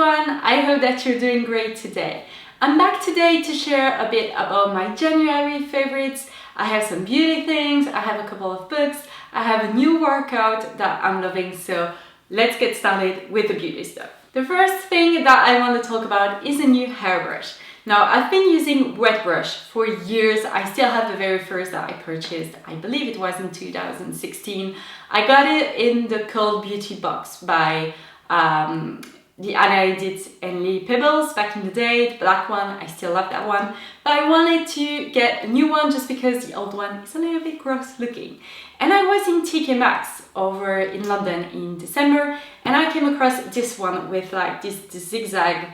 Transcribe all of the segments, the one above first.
everyone, I hope that you're doing great today. I'm back today to share a bit about my January favorites. I have some beauty things, I have a couple of books, I have a new workout that I'm loving, so let's get started with the beauty stuff. The first thing that I want to talk about is a new hairbrush. Now, I've been using wet brush for years. I still have the very first that I purchased. I believe it was in 2016. I got it in the Cold Beauty box by the Anna Edith and Lee Pebbles back in the day, the black one. I still love that one, but I wanted to get a new one just because the old one is a little bit gross looking. And I was in TK Maxx over in London in December, and I came across this one with like this zigzag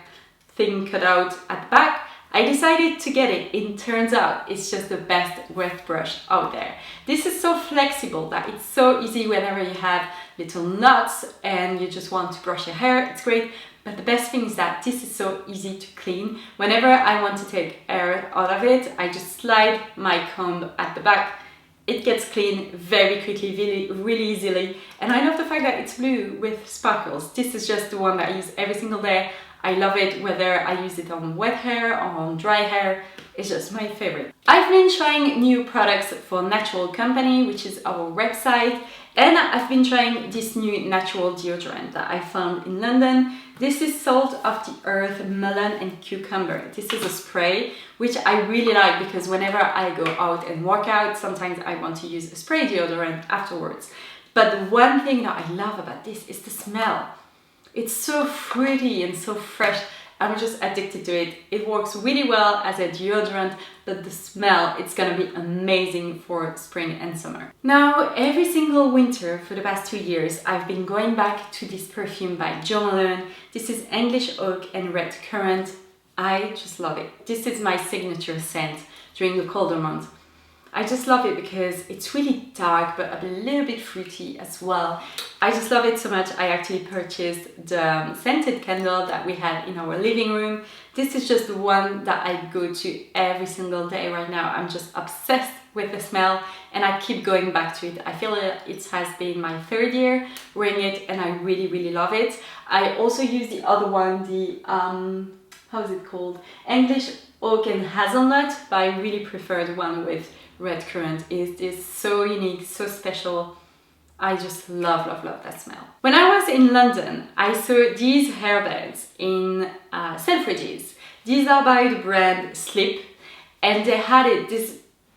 thing cut out at the back. I decided to get it. It turns out it's just the best wet brush out there. This is so flexible that it's so easy whenever you have little knots and you just want to brush your hair. It's great. But the best thing is that this is so easy to clean. Whenever I want to take hair out of it, I just slide my comb at the back. It gets clean very quickly, really easily. And I love the fact that it's blue with sparkles. This is just the one that I use every single day. I love it whether I use it on wet hair or on dry hair. It's just my favorite. I've been trying new products for Natural Company, which is our website, and I've been trying this new natural deodorant that I found in London. This is Salt of the Earth Melon and Cucumber. This is a spray, which I really like because whenever I go out and work out, sometimes I want to use a spray deodorant afterwards. But the one thing that I love about this is the smell. It's so fruity and so fresh. I'm just addicted to it. It works really well as a deodorant, but the smell, it's gonna be amazing for spring and summer. Now, every single winter for the past 2 years, I've been going back to this perfume by Malone. This is English Oak and Redcurrant. I just love it. This is my signature scent during the colder months. I just love it because it's really dark but a little bit fruity as well. I just love it so much. I actually purchased the scented candle that we have in our living room. This is just the one that I go to every single day right now. I'm just obsessed with the smell and I keep going back to it. I feel like it has been my 3rd year wearing it and I really love it. I also use the other one, the how is it called? English Oak and Hazelnut, but I really prefer the one with Redcurrant. It is so unique, so special. I just love that smell. When I was in London, I saw these hairbands in Selfridges. These are by the brand Slip, and they had it.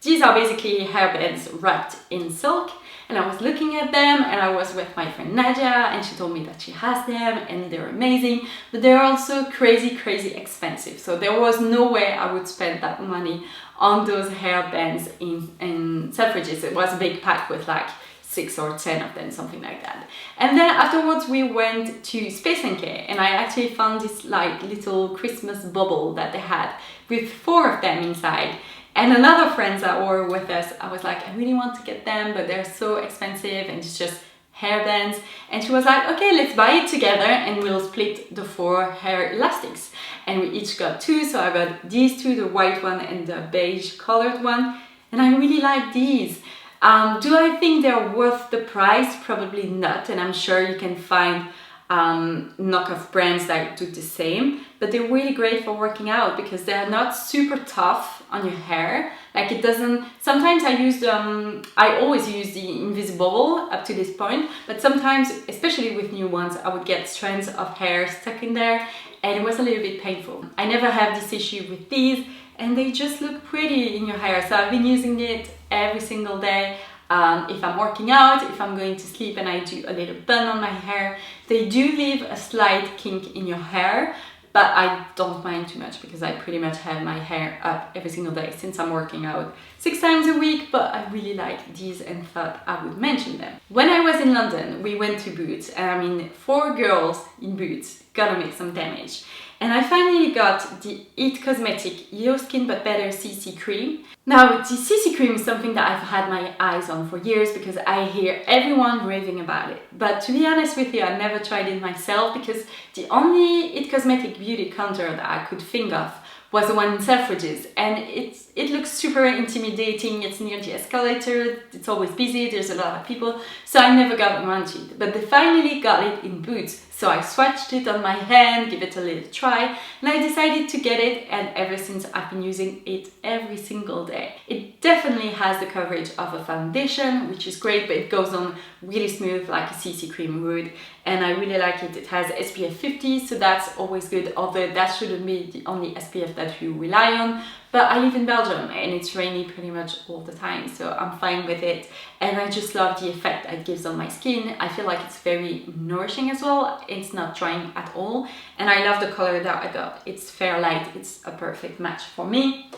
These are basically hairbands wrapped in silk. And I was looking at them and I was with my friend Nadia and she told me that she has them and they're amazing, but they're also crazy expensive. So there was no way I would spend that money on those hairbands in Selfridges. It was a big pack with like 6 or 10 of them, something like that. And then afterwards we went to Space & Care and I actually found this like little Christmas bubble that they had with 4 of them inside. And another friend that were with us, I was like, I really want to get them, but they're so expensive and it's just hairbands. And she was like, okay, let's buy it together and we'll split the 4 hair elastics. And we each got 2, so I got these 2, the white one and the beige colored one. And I really like these. Do I think they're worth the price? Probably not. And I'm sure you can find knockoff brands that do the same, but they're really great for working out because they're not super tough on your hair. Like it doesn't, sometimes I always use the invisible up to this point, but sometimes, especially with new ones, I would get strands of hair stuck in there and it was a little bit painful. I never have this issue with these and they just look pretty in your hair. So I've been using it every single day. If I'm working out, if I'm going to sleep and I do a little bun on my hair, they do leave a slight kink in your hair, but I don't mind too much because I pretty much have my hair up every single day since I'm working out 6 times a week, but I really like these and thought I would mention them. When I was in London, we went to Boots, and I mean 4 girls in Boots gotta make some damage. And I finally got the It Cosmetic Your Skin But Better CC Cream. Now, the CC Cream is something that I've had my eyes on for years because I hear everyone raving about it. But to be honest with you, I never tried it myself because the only It Cosmetic beauty contour that I could think of was the one in Selfridges, and it looks super intimidating. It's near the escalator, it's always busy, there's a lot of people, so I never got around to it. But they finally got it in Boots, so I swatched it on my hand, give it a little try, and I decided to get it, and ever since I've been using it every single day. It definitely has the coverage of a foundation, which is great, but it goes on really smooth like a CC cream would, and I really like it. It has SPF 50, so that's always good, although that shouldn't be the only SPF that you rely on. But I live in Belgium and it's rainy pretty much all the time, so I'm fine with it, and I just love the effect it gives on my skin. I feel like it's very nourishing as well, it's not drying at all, and I love the color that I got. It's fair light, it's a perfect match for me.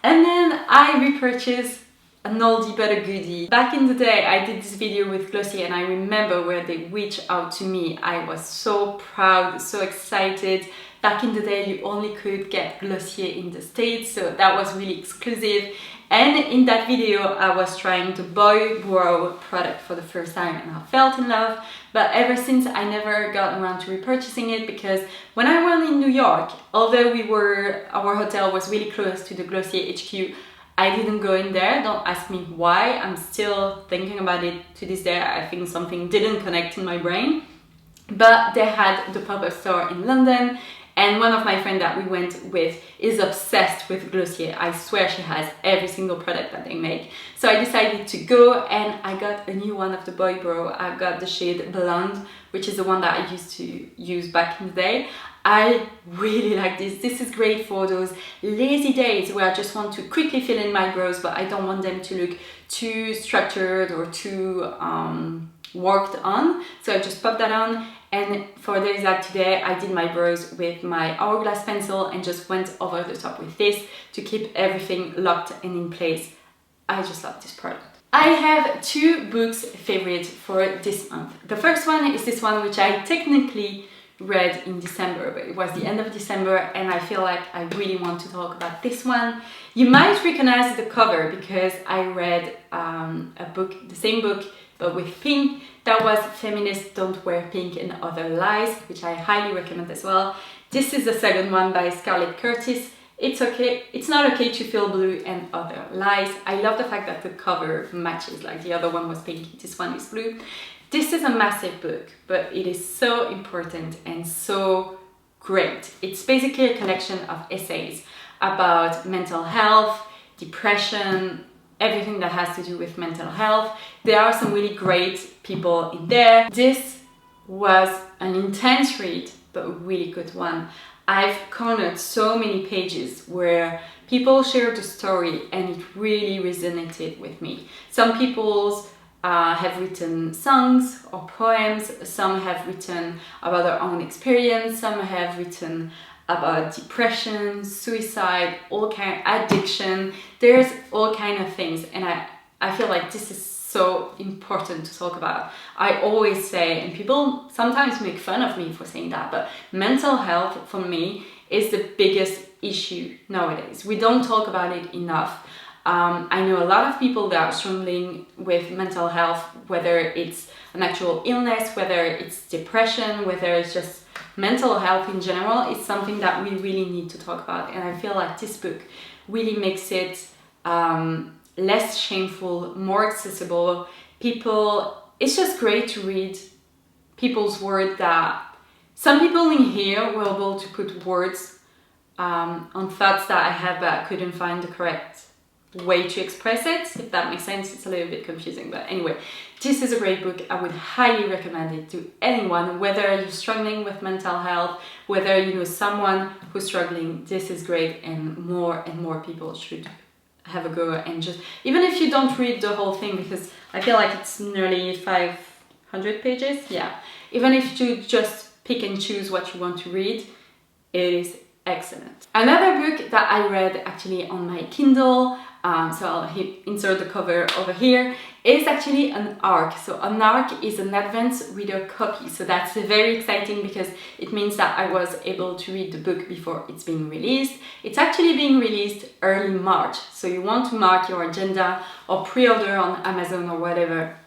And then I repurchased an oldie but a goodie. Back in the day I did this video with Glossier, and I remember where they reached out to me. I was so proud, so excited. Back in the day you only could get Glossier in the States, so that was really exclusive. And in that video I was trying the Boy Brow product for the first time, and I fell in love. But ever since I never got around to repurchasing it, because when I went in New York, although our hotel was really close to the Glossier HQ, I didn't go in there. Don't ask me why. I'm still thinking about it to this day. I think something didn't connect in my brain. But they had the pop-up store in London, and one of my friends that we went with is obsessed with Glossier. I swear she has every single product that they make. So I decided to go, and I got a new one of the Boy Brow. I got the shade Blond, which is the one that I used to use back in the day. I really like this. This is great for those lazy days where I just want to quickly fill in my brows, but I don't want them to look too structured or too worked on. So I just pop that on, and for days like today I did my brows with my hourglass pencil and just went over the top with this to keep everything locked and in place. I just love this product. I have two books favorite for this month. The first one is this one, which I technically read in December, but it was the end of December, and I feel like I really want to talk about this one. You might recognize the cover because I read a book, the same book but with pink, that was Feminists Don't Wear Pink and Other Lies, which I highly recommend as well. This is the second one by Scarlet Curtis. It's okay, it's not okay to feel blue and other lies. I love the fact that the cover matches, like the other one was pink, this one is blue. This is a massive book, but it is so important and so great. It's basically a collection of essays about mental health, depression, everything that has to do with mental health. There are some really great people in there. This was an intense read, but a really good one. I've cornered so many pages where people shared the story and it really resonated with me. Some people have written songs or poems, some have written about their own experience, some have written about depression, suicide, all kind of addiction. There's all kind of things, and I feel like this is so important to talk about. I always say, and people sometimes make fun of me for saying that, but mental health for me is the biggest issue nowadays. We don't talk about it enough. I know a lot of people that are struggling with mental health, whether it's an actual illness, whether it's depression, whether it's just mental health in general. It's something that we really need to talk about, and I feel like this book really makes it less shameful, more accessible. It's just great to read people's words that some people in here were able to put words on thoughts that I have, but I couldn't find the correct way to express it, if that makes sense. It's a little bit confusing, but anyway, this is a great book. I would highly recommend it to anyone, whether you're struggling with mental health, whether you know someone who's struggling. This is great, and more people should have a go, and just, even if you don't read the whole thing, because I feel like it's nearly 500 pages, yeah, even if you just pick and choose what you want to read, it is excellent. Another book that I read actually on my Kindle, so I'll insert the cover over here, is actually an ARC. So an ARC is an advanced reader copy. So that's very exciting because it means that I was able to read the book before it's being released. It's actually being released early March. So you want to mark your agenda or pre-order on Amazon or whatever.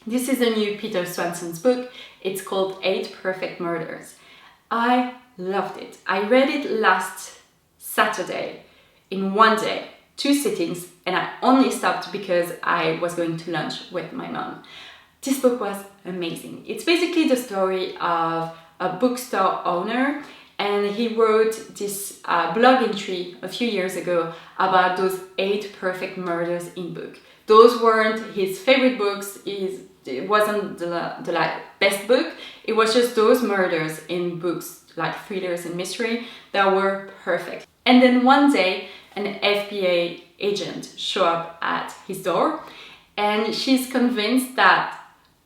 This is a new Peter Swanson's book. It's called 8 Perfect Murders. I loved it. I read it last Saturday in one day, 2 sittings, and I only stopped because I was going to lunch with my mom. This book was amazing. It's basically the story of a bookstore owner, and he wrote this blog entry a few years ago about those 8 perfect murders in book. Those weren't his favorite books. It wasn't the best book. It was just those murders in books like thrillers and mystery that were perfect. And then one day, an FBI agent showed up at his door, and she's convinced that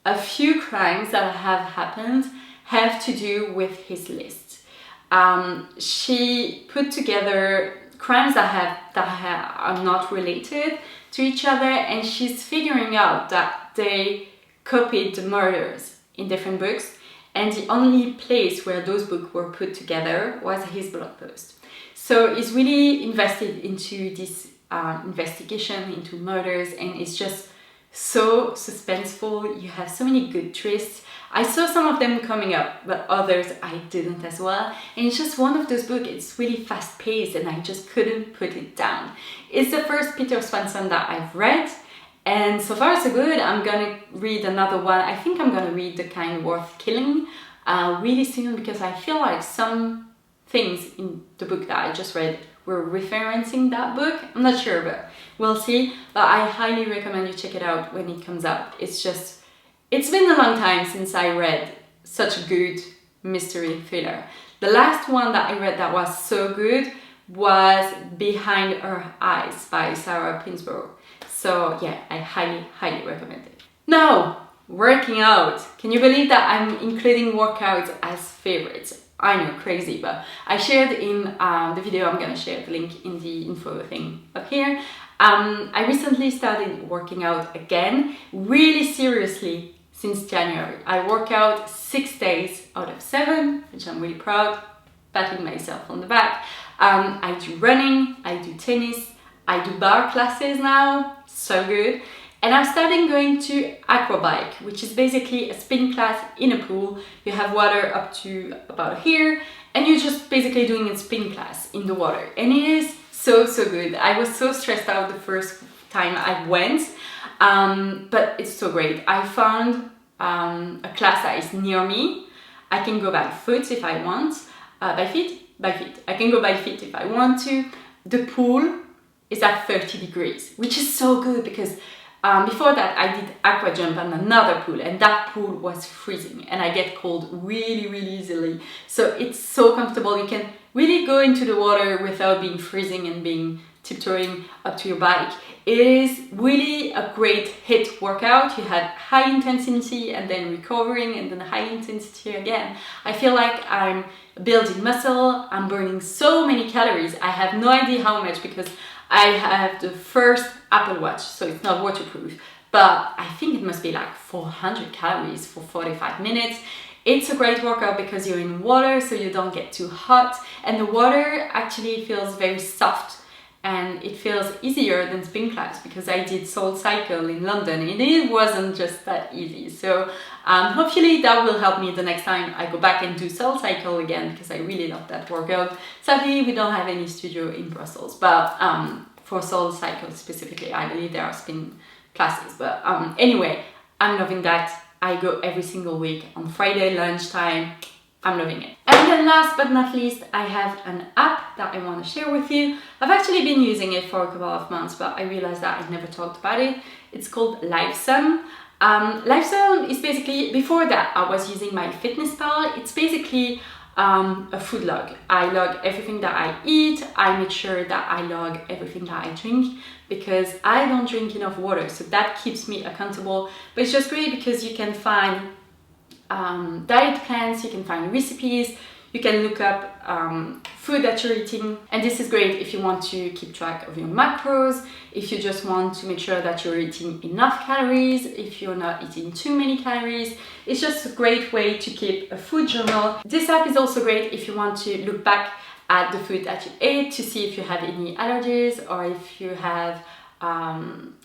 a few crimes that have happened have to do with his list. She put together crimes that are not related to each other, and she's figuring out that they copied the murders in different books, and the only place where those books were put together was his blog post. So he's really invested into this investigation into murders, and it's just so suspenseful. You have so many good twists. I saw some of them coming up, but others I didn't as well. And it's just one of those books, it's really fast paced and I just couldn't put it down. It's the first Peter Swanson that I've read, and so far so good. I'm gonna read another one. I think I'm gonna read The Kind Worth Killing really soon, because I feel like some things in the book that I just read were referencing that book. I'm not sure, but we'll see. But I highly recommend you check it out when it comes out. It's been a long time since I read such a good mystery thriller. The last one that I read that was so good was Behind Her Eyes by Sarah Pinsborough. So yeah, I highly recommend it. Now, working out. Can you believe that I'm including workouts as favorites? I know, crazy, but I shared in the video, I'm gonna share the link in the info thing up here. I recently started working out again, really seriously, since January. I work out 6 days out of 7, which I'm really proud, patting myself on the back. I do running, I do tennis, I do bar classes now, so good. And I'm starting going to aquabike, which is basically a spin class in a pool. You have water up to about here, and you're just basically doing a spin class in the water. And it is so good. I was so stressed out the first time I went, but it's so great. I found a class that is near me. I can go by foot if I want, by feet. I can go by feet if I want to. The pool is at 30 degrees, which is so good because before that I did aqua jump on another pool, and that pool was freezing and I get cold really easily. So it's so comfortable. You can really go into the water without being freezing and being tiptoeing up to your bike. It is really a great HIIT workout. You have high intensity and then recovering and then high intensity again. I feel like I'm building muscle, I'm burning so many calories. I have no idea how much because I have the first Apple Watch, so it's not waterproof, but I think it must be like 400 calories for 45 minutes. It's a great workout because you're in water, so you don't get too hot, and the water actually feels very soft and it feels easier than spin class because I did Soul Cycle in London and it wasn't just that easy. So hopefully that will help me the next time I go back and do Soul Cycle again, because I really love that workout. Sadly, we don't have any studio in Brussels, but for Soul Cycle specifically, I believe there are spin classes. But anyway, I'm loving that. I go every single week on Friday lunchtime. I'm loving it. And then last but not least, I have an app that I want to share with you. I've actually been using it for a couple of months, but I realized that I never talked about it. It's called Lifesum. Lifesum is basically, before that I was using MyFitnessPal. It's basically a food log. I log everything that I eat. I make sure that I log everything that I drink because I don't drink enough water, so that keeps me accountable. But it's just great because you can find diet plans, you can find recipes, you can look up food that you're eating, and this is great if you want to keep track of your macros, if you just want to make sure that you're eating enough calories, if you're not eating too many calories. It's just a great way to keep a food journal. This app is also great if you want to look back at the food that you ate to see if you have any allergies or if you have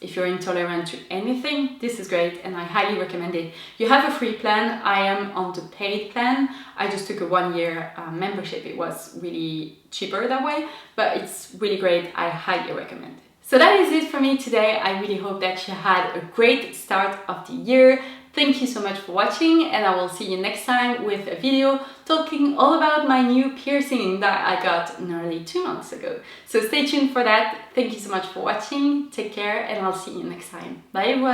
if you're intolerant to anything, this is great and I highly recommend it. You have a free plan. I am on the paid plan. I just took a 1-year membership. It was really cheaper that way, but it's really great. I highly recommend it. So that is it for me today. I really hope that you had a great start of the year. Thank you so much for watching, and I will see you next time with a video talking all about my new piercing that I got nearly 2 months ago. So stay tuned for that. Thank you so much for watching. Take care, and I'll see you next time. Bye everyone.